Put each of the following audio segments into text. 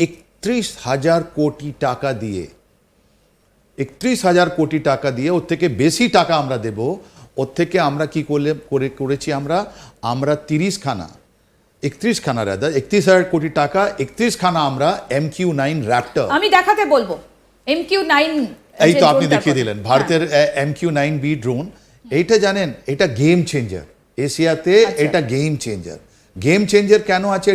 31,000 কোটি টাকা দিয়ে 31,000 কোটি টাকা দিয়ে ওর থেকে বেশি টাকা আমরা দেব। ওর থেকে আমরা কি করেছি আমরা 31,000 কোটি টাকা 31খানা আমরা MQ-9 র্যাপ্টর, আমি দেখাতে বলবো MQ-9, এই তো আপনি দেখিয়ে দিলেন ভারতের MQ-9B ড্রোন। এইটা জানেন, এটা গেম চেঞ্জার এশিয়াতে। এটা গেম চেঞ্জার কেন আছে?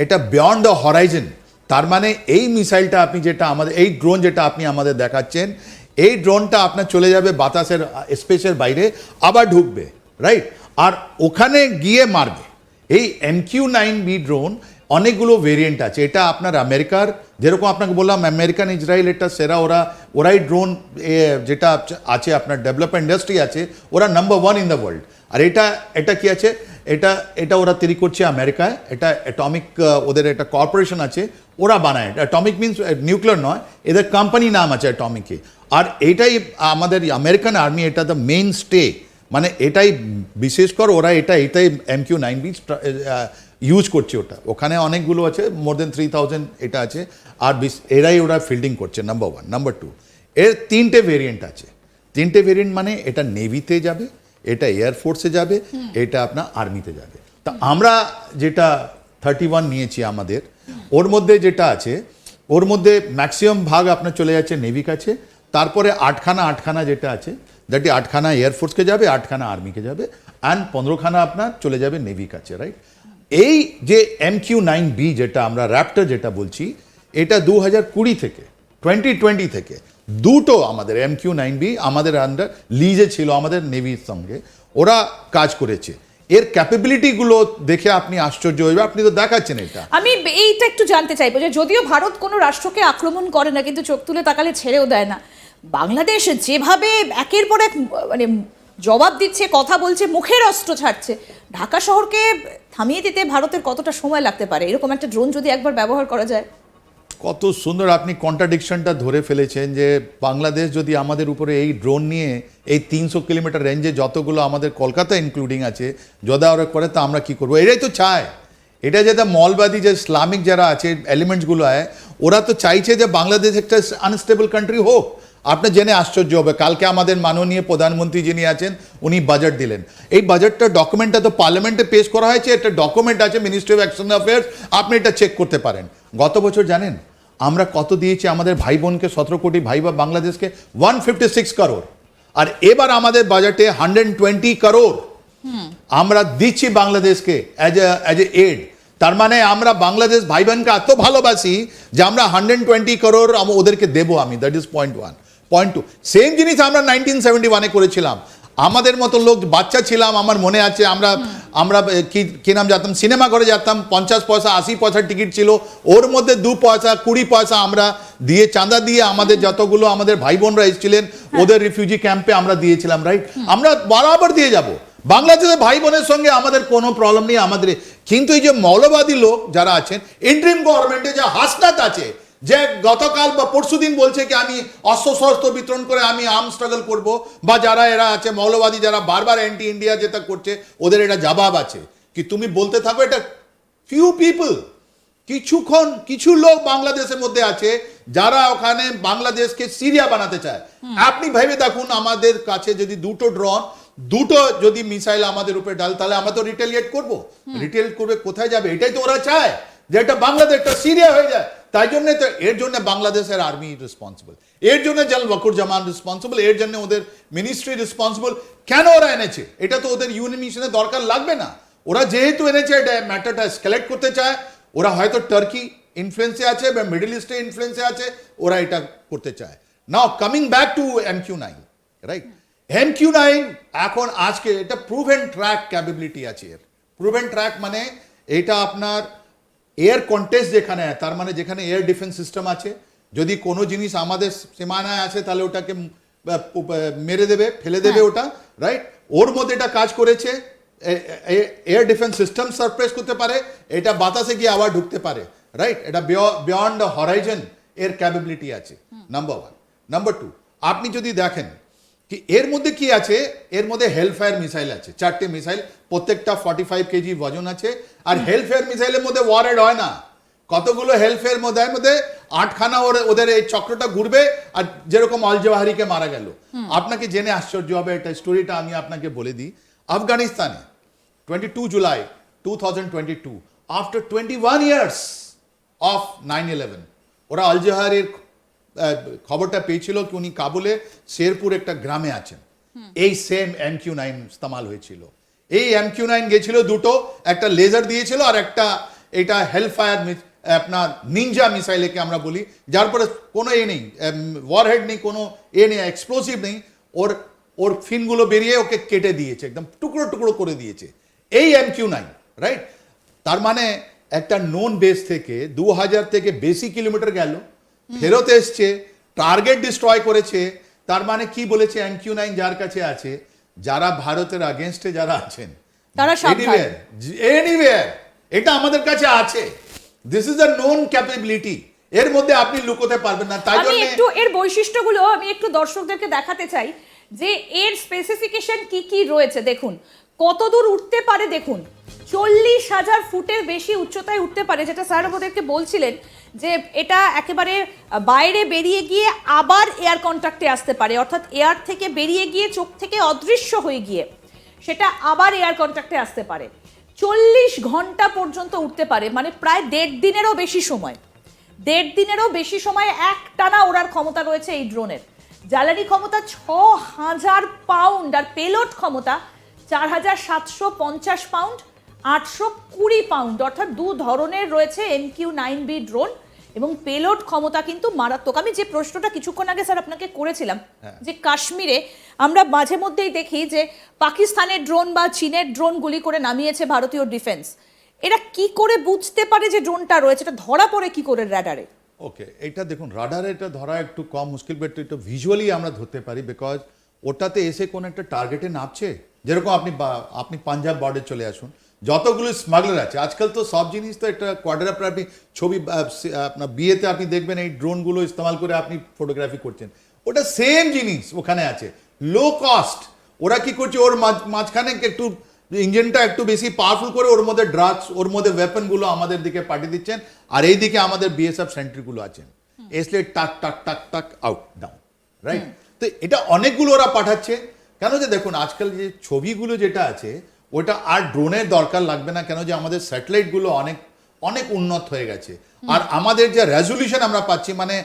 এটা বিয়ন্ড দ্য হরাইজন। তার মানে এই মিসাইলটা আপনি যেটা আমাদের, এই ড্রোন যেটা আপনি আমাদের দেখাচ্ছেন, এই ড্রোনটা আপনার চলে যাবে বাতাসের স্পেসের বাইরে, আবার ঢুকবে, রাইট, আর ওখানে গিয়ে মারবে। এই MQ-9B ড্রোন অনেকগুলো ভেরিয়েন্ট আছে। এটা আপনার আমেরিকার, যেরকম আপনাকে বললাম আমেরিকান ইসরায়েল এটা সেরা, ওরাই ড্রোন যেটা আছে আপনার ডেভেলপমেন্ট ইন্ডাস্ট্রি আছে, ওরা নাম্বার 1 ইন দ্য ওয়ার্ল্ড। আর এটা কি আছে, এটা ওরা তৈরি করছে আমেরিকায়। এটা অ্যাটমিক, ওদের একটা কর্পোরেশন আছে, ওরা বানায়। অ্যাটমিক মিনস নিউক্লিয়ার নয়, এদের কোম্পানি নাম আছে অ্যাটমিকে। আর এইটাই আমাদের আমেরিকান আর্মি, এটা দ্য মেইন স্টে, মানে এটাই বিশেষ করে ওরা এটাই MQ-9B ইউজ করছে। ওখানে অনেকগুলো আছে, মোর দেন 3,000 এটা আছে। আর ওরা ফিল্ডিং করছে, নাম্বার 1। নাম্বার 2, এর 3টে ভেরিয়েন্ট আছে। 3টে ভেরিয়েন্ট মানে এটা নেভিতে যাবে, এটা এয়ারফোর্সে যাবে, এটা আপনার আর্মিতে যাবে। তা আমরা যেটা 31 নিয়েছি আমাদের, ওর মধ্যে যেটা আছে, ওর মধ্যে ম্যাক্সিমাম ভাগ আপনার চলে যাচ্ছে নেভি কাছে। তারপরে 8খানা যেটা আছে, দ্যাট 8খানা এয়ারফোর্সকে যাবে, 8খানা আর্মিকে যাবে, অ্যান্ড 15খানা আপনার চলে যাবে নেভি কাছে, রাইট। এই যে MQ-9B যেটা আমরা র্যাপ্টর যেটা বলছি, এটা 2020 থেকে 2020 থেকে দুটো আমাদের MQ-9B আমাদের আন্ডার লিজে ছিল, আমাদের নেভির সঙ্গে ওরা কাজ করেছে। এর ক্যাপাবিলিটিগুলো দেখে আপনি আশ্চর্য হইবে। আপনি তো দেখাচ্ছেন এটা। আমি এইটা একটু জানতে চাইবো যে যদিও ভারত কোনো রাষ্ট্রকে আক্রমণ করে না, কিন্তু চোখ তুলে তাকালে ছেড়েও দেয় না। বাংলাদেশ যেভাবে একের পর এক মানে জবাব দিচ্ছে, কথা বলছে, মুখের অস্ত্র ছাড়ছে, ঢাকা শহরকে থামিয়ে দিতে ভারতের কতটা সময় লাগতে পারে এরকম একটা ড্রোন যদি একবার ব্যবহার করা যায়? কত সুন্দর আপনি কন্ট্রাডিকশনটা ধরে ফেলেছেন, যে বাংলাদেশ যদি আমাদের উপরে এই ড্রোন নিয়ে এই 300 কিলোমিটার রেঞ্জে যতগুলো আমাদের কলকাতা ইনক্লুডিং আছে যদি ওরা করে, তা আমরা কি করবো? এটাই তো চায়। এটা যেটা মৌলবাদী যে ইসলামিক যারা আছে এলিমেন্টসগুলো হয়, ওরা তো চাইছে যে বাংলাদেশ একটা আনস্টেবল কান্ট্রি হোক। আপনার জেনে আশ্চর্য হবে, কালকে আমাদের মাননীয় প্রধানমন্ত্রী যিনি আছেন উনি বাজেট দিলেন। এই বাজেটটা ডকুমেন্টটা তো পার্লামেন্টে পেশ করা হয়েছে, একটা ডকুমেন্ট আছে মিনিস্ট্রি অফ এক্সটার্নাল অ্যাফেয়ার্স, আপনি এটা চেক করতে পারেন। গত বছর জানেন আমরা কত দিয়েছি আমাদের ভাই বোনকে? 17 কোটি ভাই বা বাংলাদেশকে 156 করোড়। আর এবার আমাদের বাজেটে 120 করোড় আমরা দিচ্ছি বাংলাদেশকে অ্যাজ এ এড। তার মানে আমরা বাংলাদেশ ভাই বোনকে এত ভালোবাসি যে আমরা 120 করোড় ওদেরকে দেবো আমি। That is point 1। Point 2, same জিনিস আমরা 1971-এ করেছিলাম। আমাদের মতো লোক বাচ্চা ছিলাম, আমার মনে আছে আমরা কি নাম যেতাম, সিনেমা ঘরে যেতাম, 50 পয়সা 80 পয়সা টিকিট ছিল, ওর মধ্যে 2 পয়সা 20 পয়সা আমরা দিয়ে চাঁদা দিয়ে আমাদের যতগুলো আমাদের ভাই বোনরা এসেছিলেন ওদের রিফিউজি ক্যাম্পে আমরা দিয়েছিলাম, রাইট। আমরা বরাবর দিয়ে যাব। বাংলাদেশের ভাই বোনের সঙ্গে আমাদের কোনো প্রবলেম নেই আমাদের। কিন্তু এই যে মৌলবাদী লোক যারা আছেন, ইন্টারিম গভর্নমেন্টে যে হাসনাত আছে, যে গতকাল বা পরশুদিন বলছে কি আমি অস্ত্র বিতরণ করে আমি আর্ম স্ট্রাগল করব, বা যারা এরা আছে মৌলবাদী যারা বারবার অ্যান্টি ইন্ডিয়া যেটা করছে, ওদের এটা জবাব আছে কি তুমি বলতে থাকো। এটা ফিউ পিপল, কিছু লোক বাংলাদেশের মধ্যে আছে যারা ওখানে বাংলাদেশকে সিরিয়া বানাতে চায়। আপনি ভেবে দেখুন, আমাদের কাছে যদি দুটো যদি মিসাইল আমাদের উপরে ডাল, তাহলে আমরা তো রিটেলিয়েট করবো। রিটেলিয়েট করবে, কোথায় যাবে? এটাই তো ওরা চায়, যে এটা বাংলাদেশটা সিরিয়া হয়ে যায়। তাই জন্য তো এর জন্য বাংলাদেশের আর্মি রেসপন্সিবল, এর জন্য জেনারেল ওয়াকুর জামান রেসপন্সিবল, এর জন্য ওদের মিনিস্ট্রি রেসপন্সিবল। কেন ওরা এনেছে? এটা তো ওদের ইউনিমিশনের দরকার লাগবে না। ওরা যেহেতু এনেছে, এটা ম্যাটারটা এসকেলেট করতে চায়। ওরা হয়তো টার্কি ইনফ্লুয়েন্সে আছে বা মিডল ইস্টে ইনফ্লুয়েন্সে আছে, ওরা এটা করতে চায়। নাও coming back to MQ-9, right. MQ-9 এখন আজকে এটা প্রুভেন ট্র্যাক ক্যাপাবিলিটি আছে। এর প্রুভেন ট্র্যাক মানে এটা আপনার এয়ার কন্টেস্ট যেখানে, তার মানে যেখানে এয়ার ডিফেন্স সিস্টেম আছে, যদি কোনো জিনিস আমাদের সীমানায় আছে তাহলে ওটাকে মেরে দেবে, ফেলে দেবে ওটা, রাইট। ওর মধ্যে এটা কাজ করেছে। এয়ার ডিফেন্স সিস্টেম সারপ্রাইজ করতে পারে, এটা বাতাসে গিয়ে আবার ঢুকতে পারে, রাইট। এটা বিয়ন্ড দ্য হরাইজন এর ক্যাপাবিলিটি আছে, নাম্বার 1। নাম্বার 2, আপনি যদি দেখেন কি এর মধ্যে কি আছে, এর মধ্যে হেলফায়ার মিসাইল আছে, 4টে মিসাইল, প্রত্যেকটা 45 কেজি ওজন আছে। আর হেলফায়ার মিসাইলের মধ্যে ওয়ারহেড হয় না, কতগুলো হেলফেয়ার মধ্যে 8খানা ওদের এই চক্রটা ঘুরবে, আর যেরকম আল জওয়াহিরিকে মারা গেল। আপনাকে জেনে আশ্চর্য হবে, এটা স্টোরিটা আমি আপনাকে বলে দিই। আফগানিস্তানে 22 জুলাই 2022, আফটার 21 ইয়ার্স অফ 9/11, ওরা আল জওয়াহিরির খবরটা পেয়েছিল কি উনি কাবুলে শেরপুর একটা গ্রামে আছেন। এই সেম MQ-9 ইস্তেমাল হয়েছিল। এই MQ-9 গেছিল দুটো, একটা লেজার দিয়েছিল আর একটা এটা হেলফায়ার আপনার নিনজা মিসাইল একে আমরা বলি, যার পরে কোনো নেই, ওয়ারহেড নেই, কোনো নেই, এক্সপ্লোসিভ নেই, ওর ফিনগুলো বেরিয়ে ওকে কেটে দিয়েছে, একদম টুকরো টুকরো করে দিয়েছে এই MQ-9, রাইট? তার মানে একটা নোন বেস থেকে 2000 থেকে বেশি কিলোমিটার গেল, ফেরত এসছে, টার্গেট ডিস্ট্রয় করেছে। তার মানে কি বলেছে MQ-9 যার কাছে আছে, যারা ভারতের আগেনস্টে যারা আছেন, তারা সাবধান। এনিওয়্যার এটা আমাদের কাছে আছে। This is a known capability, এর মধ্যে আপনি লুকোতে পারবেন না। তাই আমি জন্য একটু এর বৈশিষ্ট্যগুলো আমি একটু দর্শকদেরকে দেখাতে চাই যে এর স্পেসিফিকেশন কি কি রয়েছে। দেখুন কত দূর উঠতে পারে, দেখুন 40,000 ফুটের বেশি উচ্চতায় উঠতে পারে, যেটা স্যার ওদেরকে বলছিলেন যে এটা একেবারে বাইরে বেরিয়ে গিয়ে আবার এয়ার কন্ট্যাক্টে আসতে পারে, অর্থাৎ এয়ার থেকে বেরিয়ে গিয়ে চোখ থেকে অদৃশ্য হয়ে গিয়ে সেটা আবার এয়ার কন্ট্যাক্টে আসতে পারে। 40 ঘন্টা পর্যন্ত উঠতে পারে, মানে প্রায় 1.5 দিনেরও বেশি সময়, 1.5 দিনেরও বেশি সময় একটানা ওড়ার ক্ষমতা রয়েছে এই ড্রোনের। জ্বালানি ক্ষমতা 6,000 পাউন্ড আর পেলোড ক্ষমতা 4,750 পাউন্ড, 820 পাউন্ড, অর্থাৎ দু ধরনের রয়েছে MQ-9B ড্রোন, এবং পেলোড ক্ষমতা কিন্তু মারাত্মক। আমি যে প্রশ্নটা কিছুক্ষণ আগে স্যার আপনাকে করেছিলাম যে কাশ্মীরে আমরা মাঝে মধ্যেই দেখি যে পাকিস্তানের ড্রোন বা চীনের ড্রোন গুলি করে নামিয়েছে ভারতীয় ডিফেন্স, এরা কি করে বুঝতে পারে যে ড্রোনটা রয়েছে, এটা ধরা পড়ে কি করে রাডারে? ওকে, এটা দেখুন রাডারে এটা ধরা একটু কম মুশকিল, বাট এটা ভিজুয়ালি আমরা ধরতে পারি, বিকজ ওটাতে এসে কোন একটা টার্গেটে নামছে। যেরকম আপনি পাঞ্জাব বর্ডারে চলে আসুন, যতগুলো স্মাগলার আছে আজকাল, তো সব জিনিস তো একটা কোয়াড্রাপে আপনি ছবি আপনার বিয়েতে আপনি দেখবেন এই ড্রোনগুলো ইস্তেমাল করে আপনি ফটোগ্রাফি করছেন, ওটা সেম জিনিস ওখানে আছে, লো কস্ট। ওরা কি করছে, ওর মাঝখানে একটু ইঞ্জিনটা একটু বেশি পাওয়ারফুল করে ওর মধ্যে ড্রাগস, ওর মধ্যে ওয়েপনগুলো আমাদের দিকে পাঠিয়ে দিচ্ছেন, আর এইদিকে আমাদের BSF সেন্ট্রিগুলো আছেন, এসলে টাক টাক টাক টাক আউট ডাউন, রাইট? তো এটা অনেকগুলো ওরা পাঠাচ্ছে। কেন যে দেখুন আজকাল যে ছবিগুলো যেটা আছে ওটা আর ড্রোনের দরকার লাগবে না, কেন যে আমাদের স্যাটেলাইটগুলো অনেক অনেক উন্নত হয়ে গেছে, আর আমাদের যে রেজলিউশন আমরা পাচ্ছি, মানে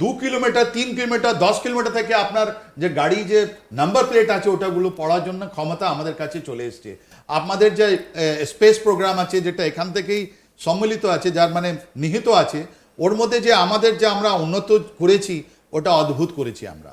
2 কিলোমিটার 3 কিলোমিটার 10 কিলোমিটার থেকে আপনার যে গাড়ি যে নাম্বার প্লেট আছে ওটাগুলো পড়ার জন্য ক্ষমতা আমাদের কাছে চলে এসছে। আমাদের যে স্পেস প্রোগ্রাম আছে যেটা এখান থেকেই সম্মিলিত আছে, যার মানে নিহিত আছে, ওর মধ্যে যে আমাদের যে আমরা উন্নত করেছি ওটা অদ্ভুত করেছি আমরা।